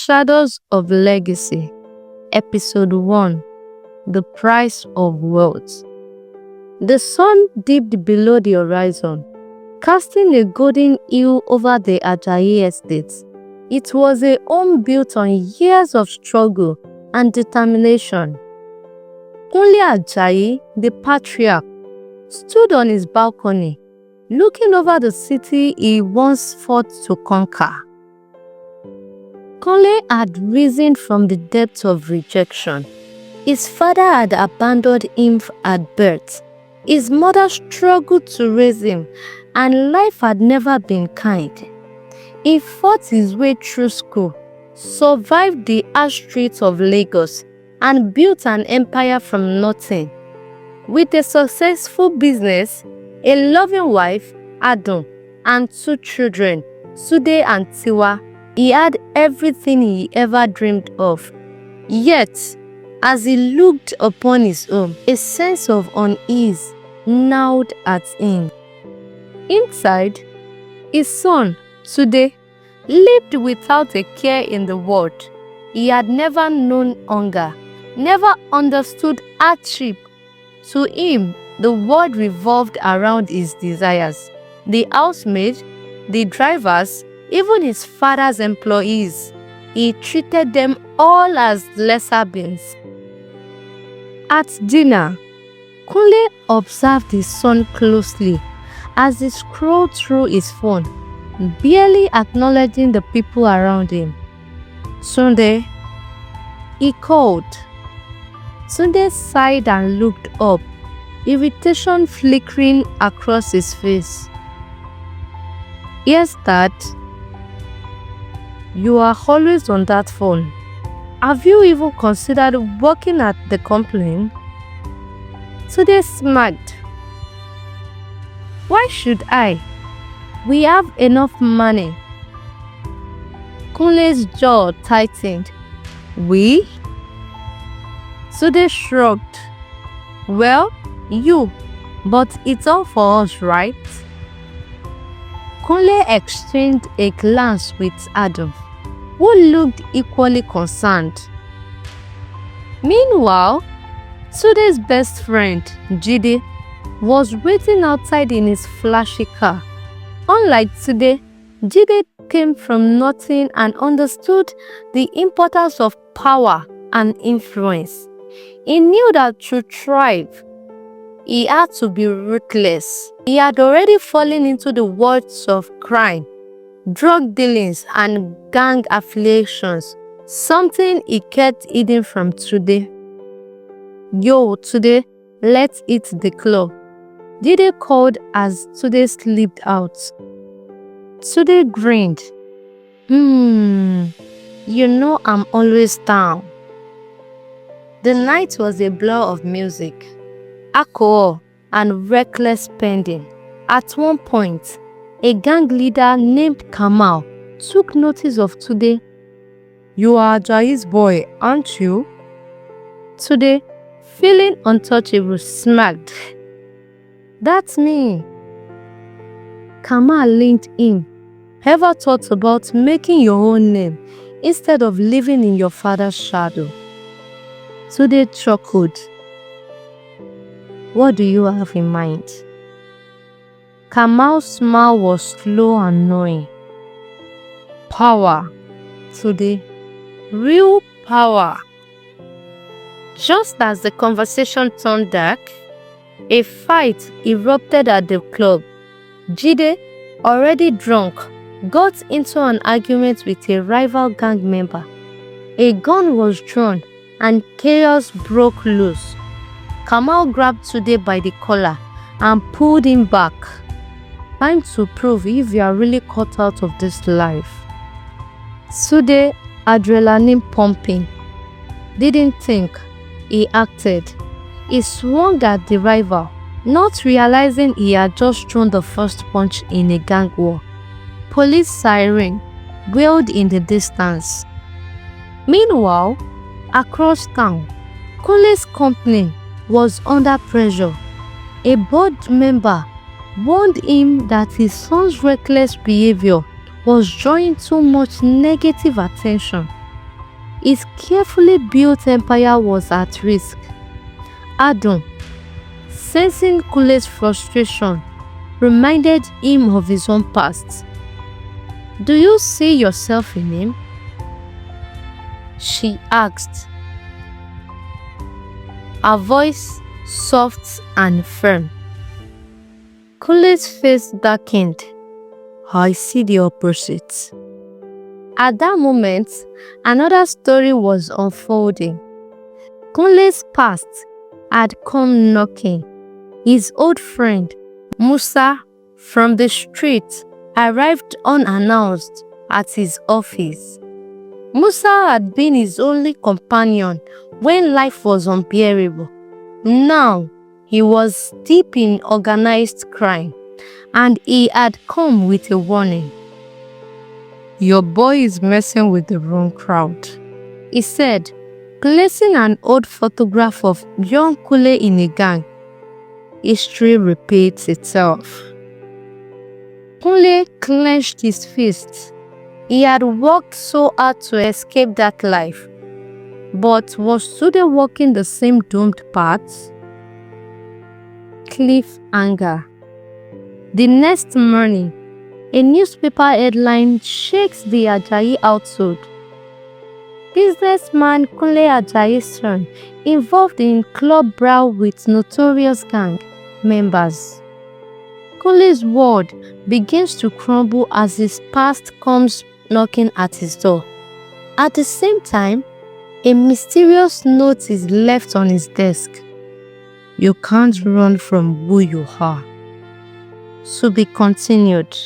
Shadows of Legacy, Episode 1, The Price of Wealth. The sun dipped below the horizon, casting a golden hue over the Ajayi estate. It was a home built on years of struggle and determination. Kunle Ajayi, the patriarch, stood on his balcony, looking over the city he once fought to conquer. Kunle had risen from the depths of rejection. His father had abandoned him at birth. His mother struggled to raise him, and life had never been kind. He fought his way through school, survived the harsh streets of Lagos, and built an empire from nothing. With a successful business, a loving wife, Adun, and 2 children, Tunde and Tiwa, he had everything he ever dreamed of. Yet, as he looked upon his home, a sense of unease gnawed at him. Inside, his son, Tunde, lived without a care in the world. He had never known hunger, never understood hardship. To him, the world revolved around his desires. The housemaid, the drivers, even his father's employees, he treated them all as lesser beings. At dinner, Kunle observed his son closely as he scrolled through his phone, barely acknowledging the people around him. Tunde, he called. Tunde sighed and looked up, irritation flickering across his face. Yes, Dad. You are always on that phone. Have you even considered working at the company? Tunde smiled. Why should I? We have enough money. Kunle's jaw tightened. We? Tunde shrugged. Well, you, but it's all for us, right? Kunle exchanged a glance with Adam, who looked equally concerned. Meanwhile, Tunde's best friend, Jide, was waiting outside in his flashy car. Unlike Tunde, Jide came from nothing and understood the importance of power and influence. He knew that to thrive, he had to be ruthless. He had already fallen into the worlds of crime, drug dealings, and gang affiliations, something he kept hidden from Tunde. Yo, Tunde, let's hit the club. Jide called as Tunde slipped out. Tunde grinned. You know I'm always down. The night was a blur of music, alcohol, and reckless spending. At one point, a gang leader named Kamal took notice of Tunde. You are Ajayi's boy, aren't you? Tunde, feeling untouchable, smiled. That's me. Kamal leaned in. Ever thought about making your own name instead of living in your father's shadow? Tunde chuckled. What do you have in mind? Kamal's smile was slow and knowing. Power, Tunde. Real power. Just as the conversation turned dark, a fight erupted at the club. Jide, already drunk, got into an argument with a rival gang member. A gun was drawn and chaos broke loose. Kamal grabbed Tunde by the collar and pulled him back. Time to prove if you are really cut out of this life. Tunde, adrenaline pumping, didn't think, he acted. He swung at the rival, not realizing he had just thrown the first punch in a gang war. Police siren wailed in the distance. Meanwhile, across town, Kunle's company was under pressure. A board member warned him that his son's reckless behavior was drawing too much negative attention. His carefully built empire was at risk. Adun, sensing Kunle's frustration, reminded him of his own past. "Do you see yourself in him?" she asked, her voice soft and firm. Kunle's face darkened. "I see the opposite." At that moment, another story was unfolding. Kunle's past had come knocking. His old friend, Musa, from the street, arrived unannounced at his office. Musa had been his only companion when life was unbearable. Now, he was deep in organized crime, and he had come with a warning. "Your boy is messing with the wrong crowd," he said, placing an old photograph of young Kunle in a gang. History repeats itself. Kunle clenched his fists. He had worked so hard to escape that life. But was Tunde walking the same doomed path? Cliffhanger. The next morning, a newspaper headline shakes the Ajayi household. Businessman Kunle Ajayi's son involved in club brawl with notorious gang members. Kunle's world begins to crumble as his past comes knocking at his door. At the same time, a mysterious note is left on his desk. "You can't run from who you are." To be continued.